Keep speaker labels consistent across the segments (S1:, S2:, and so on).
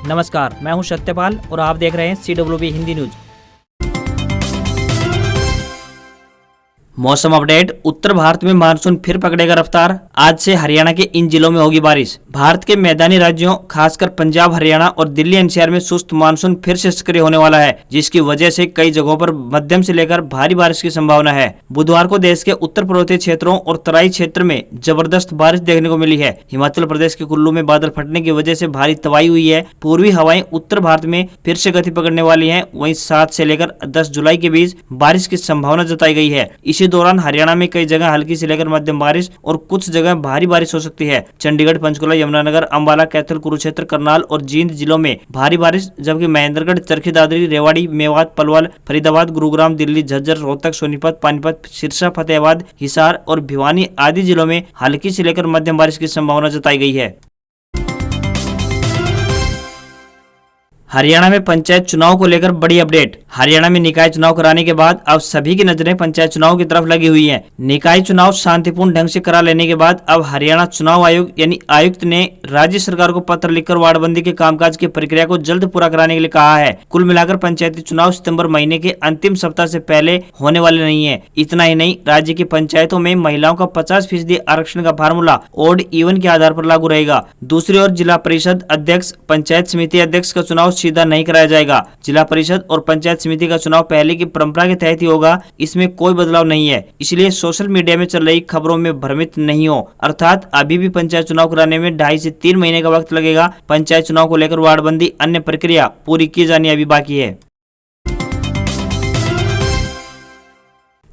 S1: नमस्कार, मैं हूं सत्यपाल और आप देख रहे हैं CWB हिंदी न्यूज। मौसम अपडेट। उत्तर भारत में मानसून फिर पकड़ेगा रफ्तार। आज से हरियाणा के इन जिलों में होगी बारिश। भारत के मैदानी राज्यों खासकर पंजाब, हरियाणा और दिल्ली एनसीआर में सुस्त मानसून फिर से सक्रिय होने वाला है, जिसकी वजह से कई जगहों पर मध्यम से लेकर भारी बारिश की संभावना है। बुधवार को देश के उत्तर पूर्वोत्तर क्षेत्रों और तराई क्षेत्र में जबरदस्त बारिश देखने को मिली है। हिमाचल प्रदेश के कुल्लू में बादल फटने की वजह से भारी तबाही हुई है। पूर्वी हवाएं उत्तर भारत में फिर से गति पकड़ने वाली है। वहीं 7 से लेकर 10 जुलाई के बीच बारिश की संभावना जताई गई है। इसी दौरान हरियाणा में कई जगह हल्की से लेकर मध्यम बारिश और कुछ जगह भारी बारिश हो सकती है। चंडीगढ़, पंचकुला, यमुनानगर, अंबाला, कैथल, कुरुक्षेत्र, करनाल और जींद जिलों में भारी बारिश, जबकि महेंद्रगढ़, चरखी दादरी, रेवाड़ी, मेवात, पलवल, फरीदाबाद, गुरुग्राम, दिल्ली, झज्जर, रोहतक, सोनीपत, पानीपत, सिरसा, फतेहाबाद, हिसार और भिवानी आदि जिलों में हल्की से लेकर मध्यम बारिश की संभावना जताई गई है। हरियाणा में पंचायत चुनाव को लेकर बड़ी अपडेट। हरियाणा में निकाय चुनाव कराने के बाद अब सभी की नजरें पंचायत चुनाव की तरफ लगी हुई हैं। निकाय चुनाव शांतिपूर्ण ढंग से करा लेने के बाद अब हरियाणा चुनाव आयोग यानी आयुक्त ने राज्य सरकार को पत्र लिखकर वार्डबंदी के कामकाज की प्रक्रिया को जल्द पूरा कराने के लिए कहा है। कुल मिलाकर पंचायती चुनाव सितंबर महीने के अंतिम सप्ताह से पहले होने वाले नहीं है। इतना ही नहीं, राज्य की पंचायतों में महिलाओं का 50% आरक्षण का फार्मूला ऑड इवन के आधार पर लागू रहेगा। दूसरी ओर जिला परिषद अध्यक्ष, पंचायत समिति अध्यक्ष का चुनाव सीधा नहीं कराया जाएगा। जिला परिषद और पंचायत समिति का चुनाव पहले की परंपरा के तहत ही होगा। इसमें कोई बदलाव नहीं है, इसलिए सोशल मीडिया में चल रही खबरों में भ्रमित नहीं हो। अर्थात अभी भी पंचायत चुनाव कराने में 2.5 से 3 महीने का वक्त लगेगा। पंचायत चुनाव को लेकर वार्डबंदी अन्य प्रक्रिया पूरी की जानी अभी बाकी है।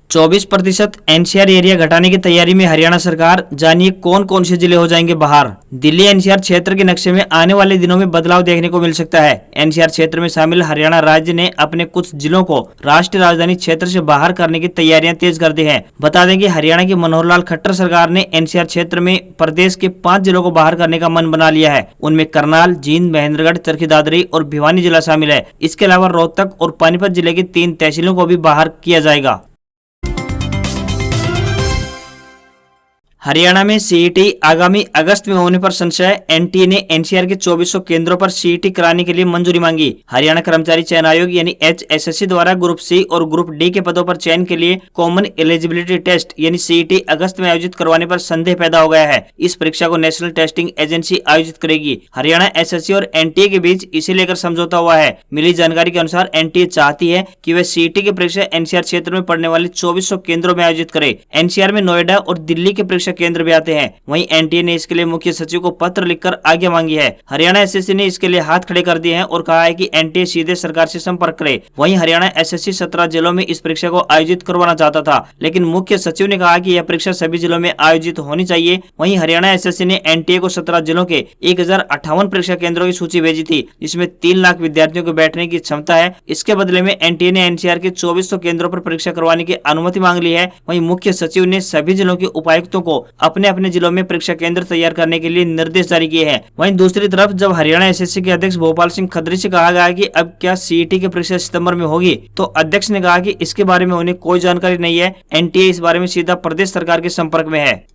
S1: 24% एनसीआर एरिया घटाने की तैयारी में हरियाणा सरकार। जानिए कौन कौन से जिले हो जाएंगे बाहर। दिल्ली एनसीआर क्षेत्र के नक्शे में आने वाले दिनों में बदलाव देखने को मिल सकता है। एनसीआर क्षेत्र में शामिल हरियाणा राज्य ने अपने कुछ जिलों को राष्ट्रीय राजधानी क्षेत्र से बाहर करने की तैयारियां तेज कर दी है। बता दें कि हरियाणा की मनोहर लाल खट्टर सरकार ने एनसीआर क्षेत्र में प्रदेश के 5 जिलों को बाहर करने का मन बना लिया है। उनमें करनाल, जींद, महेंद्रगढ़, चरखी दादरी और भिवानी जिला शामिल है। इसके अलावा रोहतक और पानीपत जिले की 3 तहसीलों को भी बाहर किया जाएगा। हरियाणा में सीईटी आगामी अगस्त में होने पर संशय। एनटीए ने एनसीआर के 2400 केंद्रों पर सीईटी कराने के लिए मंजूरी मांगी। हरियाणा कर्मचारी चयन आयोग यानी HSSC द्वारा ग्रुप सी और ग्रुप डी के पदों पर चयन के लिए कॉमन एलिजिबिलिटी टेस्ट यानी सीईटी अगस्त में आयोजित करवाने पर संदेह पैदा हो गया है। इस परीक्षा को नेशनल टेस्टिंग एजेंसी आयोजित करेगी। हरियाणा एसएससी और एनटीए के बीच इसे लेकर समझौता हुआ है। मिली जानकारी के अनुसार एनटीए चाहती है कि वह सीईटी की परीक्षा एनसीआर क्षेत्र में पढ़ने वाले 2400 केंद्रों में आयोजित करे। एनसीआर में नोएडा और दिल्ली के परीक्षा केंद्र भी आते हैं। वहीं एनटीए ने इसके लिए मुख्य सचिव को पत्र लिखकर आज्ञा मांगी है। हरियाणा एसएससी ने इसके लिए हाथ खड़े कर दिए हैं और कहा है कि एनटीए सीधे सरकार से संपर्क करे। वहीं हरियाणा एसएससी 17 जिलों में इस परीक्षा को आयोजित करवाना चाहता था, लेकिन मुख्य सचिव ने कहा कि यह परीक्षा सभी जिलों में आयोजित होनी चाहिए। वहीं हरियाणा एसएससी ने एनटीए को 17 जिलों के 1058 परीक्षा केंद्रों की सूची भेजी थी, जिसमें 3 लाख विद्यार्थियों को बैठने की क्षमता है। इसके बदले में एनटीए ने एनसीआर के 2400 केंद्रों पर परीक्षा करवाने की अनुमति मांग ली है। वहीं मुख्य सचिव ने सभी जिलों के उपायुक्तों को अपने अपने जिलों में परीक्षा केंद्र तैयार करने के लिए निर्देश जारी किए हैं। वहीं दूसरी तरफ जब हरियाणा एसएससी के अध्यक्ष भोपाल सिंह खत्री से कहा गया कि अब क्या सीईटी की परीक्षा सितंबर में होगी, तो अध्यक्ष ने कहा कि इसके बारे में उन्हें कोई जानकारी नहीं है। एनटीए इस बारे में सीधा प्रदेश सरकार के संपर्क में है।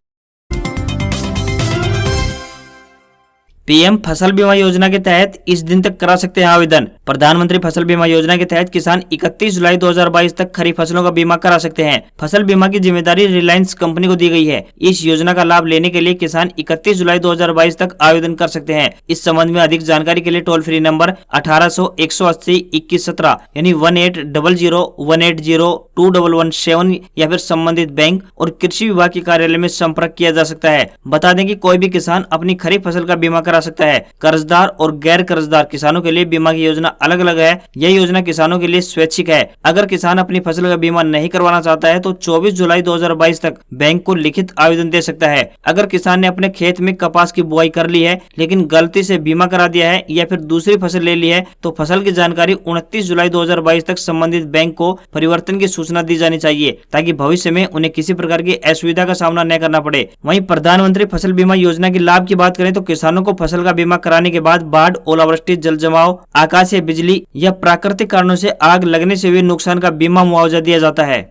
S1: पीएम फसल बीमा योजना के तहत इस दिन तक करा सकते हैं आवेदन। प्रधानमंत्री फसल बीमा योजना के तहत किसान 31 जुलाई 2022 तक खरीफ फसलों का बीमा करा सकते हैं। फसल बीमा की जिम्मेदारी रिलायंस कंपनी को दी गई है। इस योजना का लाभ लेने के लिए किसान 31 जुलाई 2022 तक आवेदन कर सकते हैं। इस संबंध में अधिक जानकारी के लिए टोल फ्री नंबर 1800-180-2117 यानी 1800-180-2117 या फिर संबंधित बैंक और कृषि विभाग के कार्यालय में संपर्क किया जा सकता है। बता दें कि कोई भी किसान अपनी खरीफ फसल का बीमा करा सकता है। कर्जदार और गैर कर्जदार किसानों के लिए बीमा की योजना अलग अलग है। यह योजना किसानों के लिए स्वैच्छिक है। अगर किसान अपनी फसल का बीमा नहीं करवाना चाहता है तो 24 जुलाई 2022 तक बैंक को लिखित आवेदन दे सकता है। अगर किसान ने अपने खेत में कपास की बुआई कर ली है लेकिन गलती से बीमा करा दिया है या फिर दूसरी फसल ले ली है तो फसल की जानकारी 29 जुलाई 2022 तक संबंधित बैंक को परिवर्तन की सूचना दी जानी चाहिए, ताकि भविष्य में उन्हें किसी प्रकार की असुविधा का सामना न करना पड़े। वहीं प्रधानमंत्री फसल बीमा योजना के लाभ की बात करें तो किसानों को फसल का बीमा कराने के बाद बाढ़, ओलावृष्टि, जल जमाव, आकाशीय बिजली या प्राकृतिक कारणों से आग लगने से हुए नुकसान का बीमा मुआवजा दिया जाता है।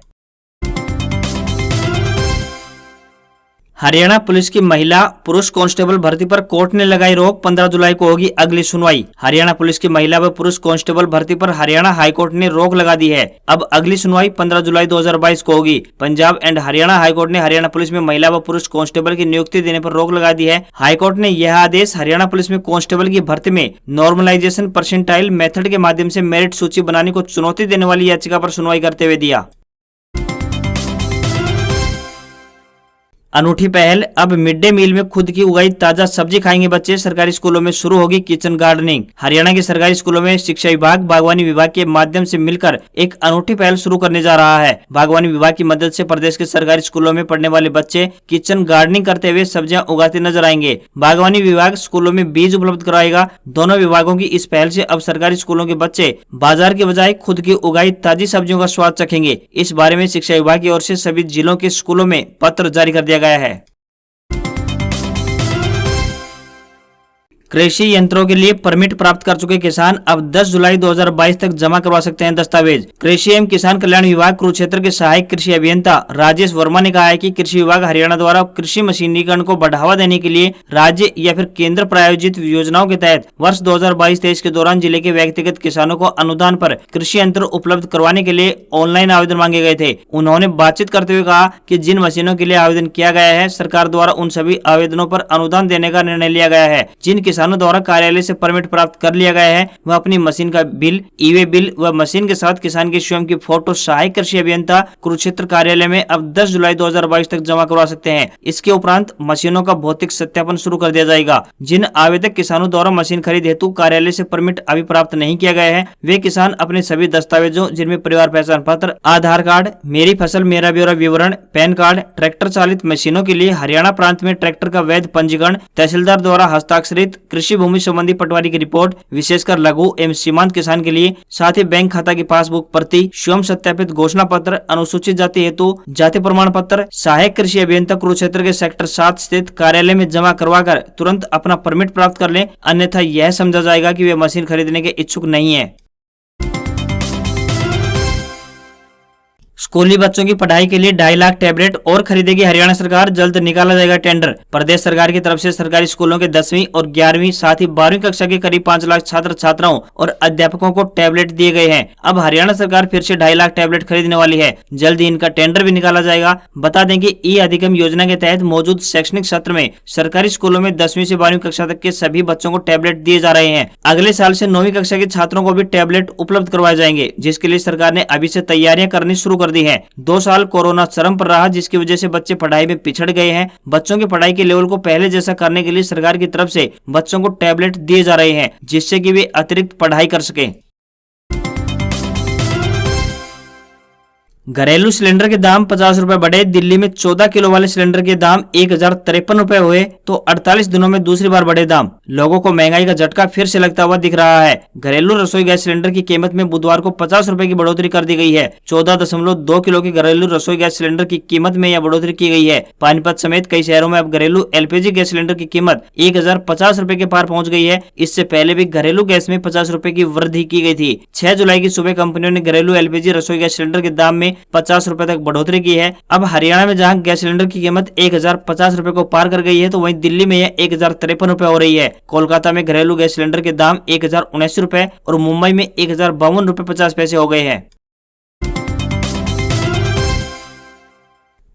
S1: हरियाणा पुलिस की महिला पुरुष कांस्टेबल भर्ती पर कोर्ट ने लगाई रोक। 15 जुलाई को होगी अगली सुनवाई। हरियाणा पुलिस की महिला व पुरुष कांस्टेबल भर्ती पर हरियाणा हाईकोर्ट ने रोक लगा दी है। अब अगली सुनवाई 15 जुलाई 2022 को होगी। पंजाब एंड हरियाणा हाईकोर्ट ने हरियाणा पुलिस में महिला व पुरुष कांस्टेबल की नियुक्ति देने पर रोक लगा दी है। हाईकोर्ट ने यह आदेश हरियाणा पुलिस में कांस्टेबल की भर्ती में नॉर्मलाइजेशन परसेंटाइल मेथड के माध्यम से मेरिट सूची बनाने को चुनौती देने वाली याचिका पर सुनवाई करते हुए दिया। अनूठी पहल, अब मिड डे मील में खुद की उगाई ताजा सब्जी खाएंगे बच्चे। सरकारी स्कूलों में शुरू होगी किचन गार्डनिंग। हरियाणा के सरकारी स्कूलों में शिक्षा विभाग बागवानी विभाग के माध्यम से मिलकर एक अनूठी पहल शुरू करने जा रहा है। बागवानी विभाग की मदद से प्रदेश के सरकारी स्कूलों में पढ़ने वाले बच्चे किचन गार्डनिंग करते हुए सब्जियां उगाते नजर आएंगे। बागवानी विभाग स्कूलों में बीज उपलब्ध कराएगा। दोनों विभागों की इस पहल से अब सरकारी स्कूलों के बच्चे बाजार के बजाय खुद की उगाई ताजी सब्जियों का स्वाद चखेंगे। इस बारे में शिक्षा विभाग की ओर से सभी जिलों के स्कूलों में पत्र जारी कर दिया गया है। कृषि यंत्रों के लिए परमिट प्राप्त कर चुके किसान अब 10 जुलाई 2022 तक जमा करवा सकते हैं दस्तावेज। कृषि एवं किसान कल्याण विभाग कुरुक्षेत्र के सहायक कृषि अभियंता राजेश वर्मा ने कहा है कि कृषि विभाग हरियाणा द्वारा कृषि मशीनीकरण को बढ़ावा देने के लिए राज्य या फिर केंद्र प्रायोजित योजनाओं के तहत वर्ष 2022-23 के दौरान जिले के व्यक्तिगत किसानों को अनुदान पर कृषि यंत्र उपलब्ध करवाने के लिए ऑनलाइन आवेदन मांगे गए थे। उन्होंने बातचीत करते हुए कहा कि जिन मशीनों के लिए आवेदन किया गया है, सरकार द्वारा उन सभी आवेदनों पर अनुदान देने का निर्णय लिया गया है। जिन किसानों द्वारा कार्यालय से परमिट प्राप्त कर लिया गया है, वह अपनी मशीन का बिल, ई-वे बिल व मशीन के साथ किसान की स्वयं की फोटो सहायक कृषि अभियंता कुरुक्षेत्र कार्यालय में अब 10 जुलाई 2022 तक जमा करवा सकते हैं। इसके उपरांत मशीनों का भौतिक सत्यापन शुरू कर दिया जाएगा। जिन आवेदक किसानों द्वारा मशीन खरीद हेतु कार्यालय से परमिट अभी प्राप्त नहीं किया गया है, वे किसान अपने सभी दस्तावेजों जिनमें परिवार पहचान पत्र, आधार कार्ड, मेरी फसल मेरा ब्यौरा विवरण, पैन कार्ड, ट्रैक्टर चालित मशीनों के लिए हरियाणा प्रांत में ट्रैक्टर का वैध पंजीकरण, तहसीलदार द्वारा हस्ताक्षरित कृषि भूमि संबंधी पटवारी की रिपोर्ट, विशेषकर लघु एवं सीमांत किसान के लिए, साथ ही बैंक खाता की पासबुक प्रति, स्वयं सत्यापित घोषणा पत्र, अनुसूचित जाति हेतु जाति प्रमाण पत्र, सहायक कृषि अभियंता कुरुक्षेत्र के सेक्टर 7 स्थित कार्यालय में जमा करवाकर तुरंत अपना परमिट प्राप्त कर लें, अन्यथा यह समझा जाएगा कि वे मशीन खरीदने के इच्छुक नहीं है। स्कूली बच्चों की पढ़ाई के लिए 2.5 लाख टैबलेट और खरीदेगी हरियाणा सरकार। जल्द निकाला जाएगा टेंडर। प्रदेश सरकार की तरफ से सरकारी स्कूलों के 10वीं और 11वीं साथ ही 12वीं कक्षा के करीब 5 लाख छात्र छात्राओं और अध्यापकों को टैबलेट दिए गए हैं। अब हरियाणा सरकार फिर से 2.5 लाख टैबलेट खरीदने वाली है। जल्द ही इनका टेंडर भी निकाला जाएगा। बता दें कि ई अधिगम योजना के तहत मौजूद शैक्षणिक सत्र में सरकारी स्कूलों में 10वीं से 12वीं कक्षा तक के सभी बच्चों को टैबलेट दिए जा रहे हैं। अगले साल से 9वीं कक्षा के छात्रों को भी टैबलेट उपलब्ध करवाए जाएंगे, जिसके लिए सरकार ने अभी से तैयारियां करनी शुरू कर दी है। 2 साल कोरोना चरम पर रहा, जिसकी वजह से बच्चे पढ़ाई में पिछड़ गए हैं। बच्चों की पढ़ाई के लेवल को पहले जैसा करने के लिए सरकार की तरफ से बच्चों को टैबलेट दिए जा रहे हैं, जिससे कि वे अतिरिक्त पढ़ाई कर सकें। घरेलू सिलेंडर के दाम 50 रुपए बढ़े। दिल्ली में 14 किलो वाले सिलेंडर के दाम 1053 रुपए हुए तो 48 दिनों में दूसरी बार बढ़े दाम। लोगों को महंगाई का झटका फिर से लगता हुआ दिख रहा है। घरेलू रसोई गैस सिलेंडर की कीमत में बुधवार को 50 रुपए की बढ़ोतरी कर दी गई है। 14.2 किलो की घरेलू रसोई गैस सिलेंडर की कीमत में यह बढ़ोतरी की गई है। पानीपत समेत कई शहरों में अब घरेलू एलपीजी गैस सिलेंडर की कीमत 1050 रुपए के पार पहुंच गई है। इससे पहले भी घरेलू गैस में 50 रुपए की वृद्धि की गई थी। 6 जुलाई की सुबह कंपनियों ने घरेलू एलपीजी रसोई गैस सिलेंडर के दाम में 50 रुपए तक बढ़ोतरी की है। अब हरियाणा में जहां गैस सिलेंडर की कीमत 1050 रुपए को पार कर गई है, तो वहीं दिल्ली में यह 1053 रुपए हो रही है। कोलकाता में घरेलू गैस सिलेंडर के दाम 1079 रुपए और मुंबई में 1052 रुपए 50 पैसे हो गए हैं।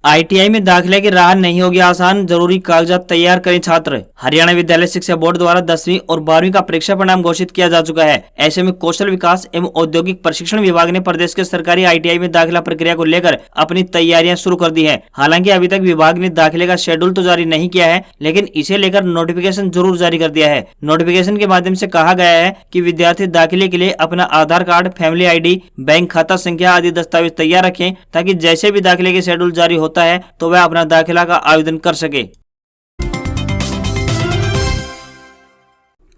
S1: आईटीआई में दाखिले की राह नहीं होगी आसान, जरूरी कागजात तैयार करें छात्र। हरियाणा विद्यालय शिक्षा बोर्ड द्वारा 10वीं और 12वीं का परीक्षा परिणाम घोषित किया जा चुका है। ऐसे में कौशल विकास एवं औद्योगिक प्रशिक्षण विभाग ने प्रदेश के सरकारी आईटीआई में दाखिला प्रक्रिया को लेकर अपनी तैयारियां शुरू कर दी है। हालांकि अभी तक विभाग ने दाखिले का शेड्यूल तो जारी नहीं किया है, लेकिन इसे लेकर नोटिफिकेशन जरूर जारी कर दिया है। नोटिफिकेशन के माध्यम से कहा गया है कि विद्यार्थी दाखिले के लिए अपना आधार कार्ड, फैमिली आईडी, बैंक खाता संख्या आदि दस्तावेज तैयार रखें, ताकि जैसे भी दाखिले के शेड्यूल जारी होता है तो वह अपना दाखिला का आवेदन कर सके।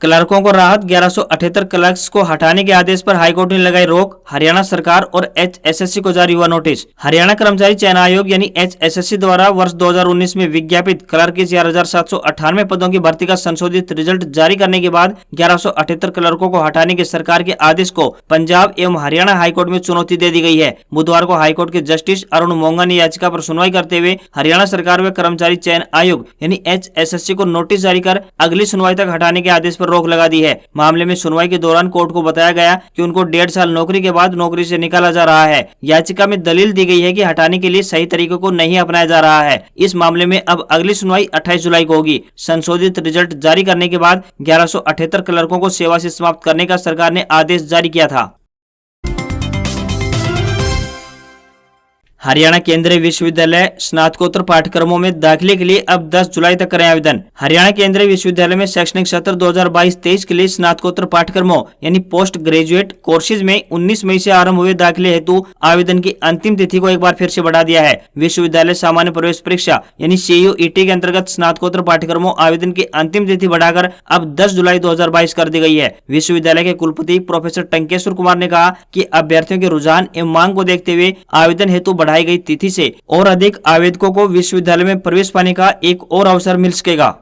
S1: क्लर्कों को राहत, 1178 क्लर्क्स को हटाने के आदेश पर हाईकोर्ट ने लगाई रोक। हरियाणा सरकार और HSSC को जारी हुआ नोटिस। हरियाणा कर्मचारी चयन आयोग यानी HSSC द्वारा वर्ष 2019 में विज्ञापित क्लर्क की 4798 पदों की भर्ती का संशोधित रिजल्ट जारी करने के बाद 1178 क्लर्कों को हटाने के सरकार के आदेश को पंजाब एवं हरियाणा हाईकोर्ट में चुनौती दे दी गई है। बुधवार को हाईकोर्ट के जस्टिस अरुण मोंगा ने याचिका पर सुनवाई करते हुए हरियाणा सरकार व कर्मचारी चयन आयोग यानी HSSC को नोटिस जारी कर अगली सुनवाई तक हटाने के आदेश पर रोक लगा दी है। मामले में सुनवाई के दौरान कोर्ट को बताया गया कि उनको 1.5 साल नौकरी के बाद नौकरी से निकाला जा रहा है। याचिका में दलील दी गई है कि हटाने के लिए सही तरीके को नहीं अपनाया जा रहा है। इस मामले में अब अगली सुनवाई 28 जुलाई को होगी। संशोधित रिजल्ट जारी करने के बाद 1178 क्लर्कों को सेवा से समाप्त करने का सरकार ने आदेश जारी किया था। हरियाणा केंद्रीय विश्वविद्यालय स्नातकोत्तर पाठ्यक्रमों में दाखिले के लिए अब 10 जुलाई तक करें आवेदन। हरियाणा केंद्रीय विश्वविद्यालय में शैक्षणिक सत्र 2022-23 के लिए स्नातकोत्तर पाठ्यक्रमों यानी पोस्ट ग्रेजुएट कोर्सेज में 19 मई से आरंभ हुए दाखिले हेतु आवेदन की अंतिम तिथि को एक बार फिर से बढ़ा दिया है। विश्वविद्यालय सामान्य प्रवेश परीक्षा यानी CUET के अंतर्गत स्नातकोत्तर पाठ्यक्रमों आवेदन की अंतिम तिथि बढ़ाकर अब 10 जुलाई 2022 कर दी गई है। विश्वविद्यालय के कुलपति प्रोफेसर टंकेश्वर कुमार ने कहा कि अभ्यर्थियों के रुझान एवं मांग को देखते हुए आवेदन हेतु बढ़ाई गई तिथि से और अधिक आवेदकों को विश्वविद्यालय में प्रवेश पाने का एक और अवसर मिल सकेगा।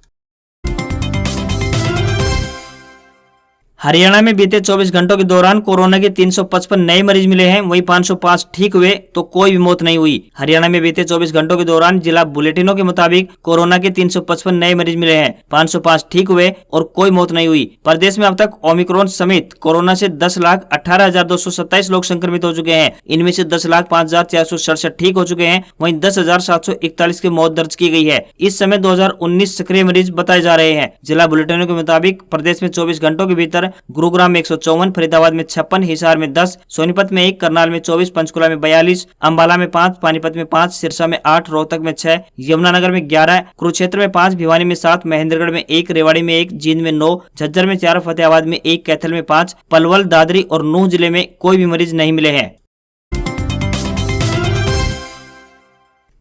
S1: हरियाणा में बीते 24 घंटों के दौरान कोरोना के 355 नए मरीज मिले हैं, वहीं 505 ठीक हुए तो कोई भी मौत नहीं हुई। हरियाणा में बीते 24 घंटों के दौरान जिला बुलेटिनों के मुताबिक कोरोना के 355 नए मरीज मिले हैं, 505 ठीक हुए और कोई मौत नहीं हुई। प्रदेश में अब तक ओमिक्रॉन समेत कोरोना से 10,18,227 लोग संक्रमित हो चुके हैं। इनमें से 10,05,467 ठीक हो चुके हैं, वहीं 10,741 की मौत दर्ज की गई है। इस समय 2019 सक्रिय मरीज बताए जा रहे हैं। जिला बुलेटिनों के मुताबिक प्रदेश में 24 घंटों के भीतर गुरुग्राम में 154, फरीदाबाद में 56, हिसार में 10, सोनीपत में 1, करनाल में 24, पंचकुला में 42, अंबाला में 5, पानीपत में 5, सिरसा में 8, रोहतक में 6, यमुनानगर में 11, कुरुक्षेत्र में 5, भिवानी में 7, महेंद्रगढ़ में 1, रेवाड़ी में 1, जींद में 9, झज्जर में 4, फतेहाबाद में 1, कैथल में 5, पलवल, दादरी और नूंह जिले में कोई भी मरीज नहीं मिले हैं।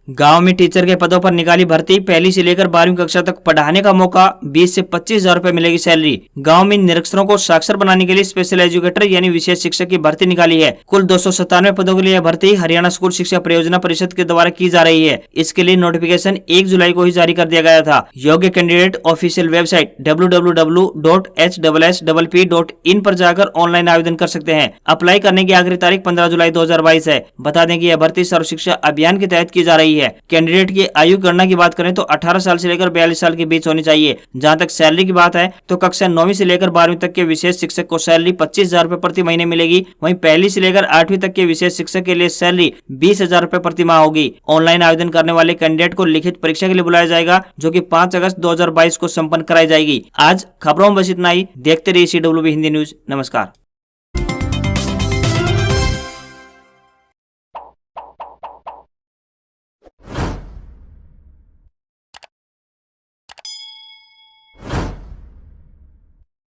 S1: गांव में टीचर के पदों पर निकाली भर्ती, पहली से लेकर 12वीं कक्षा तक पढ़ाने का मौका, 20 से 25,000 रुपए मिलेगी सैलरी। गांव में निरक्षरों को साक्षर बनाने के लिए स्पेशल एजुकेटर यानी विशेष शिक्षक की भर्ती निकाली है। कुल 297 पदों के लिए भर्ती हरियाणा स्कूल शिक्षा परियोजना परिषद के द्वारा की जा रही है। इसके लिए नोटिफिकेशन 1 जुलाई को ही जारी कर दिया गया था। योग्य कैंडिडेट ऑफिशियल वेबसाइट www.hsspp.in पर जाकर ऑनलाइन आवेदन कर सकते हैं। अप्लाई करने की आखिरी तारीख 15 जुलाई 2022 है। बता दें कि यह भर्ती सर्व शिक्षा अभियान के तहत की जा रही है। कैंडिडेट की आयु गणना की बात करें तो 18 साल से लेकर 42 साल के बीच होनी चाहिए। जहां तक सैलरी की बात है तो कक्षा 9वीं से लेकर 12वीं तक के विशेष शिक्षक को सैलरी 25,000 रुपए प्रति महीने मिलेगी। वहीं पहली से लेकर 8वीं तक के विशेष शिक्षक के लिए सैलरी 20,000 रुपए प्रति माह होगी। ऑनलाइन आवेदन करने वाले कैंडिडेट को लिखित परीक्षा के लिए बुलाया जाएगा, जो कि 5 अगस्त 2022 को संपन्न कराई जाएगी। आज खबरों में बस इतना ही। देखते रहिए CWB हिंदी न्यूज। नमस्कार।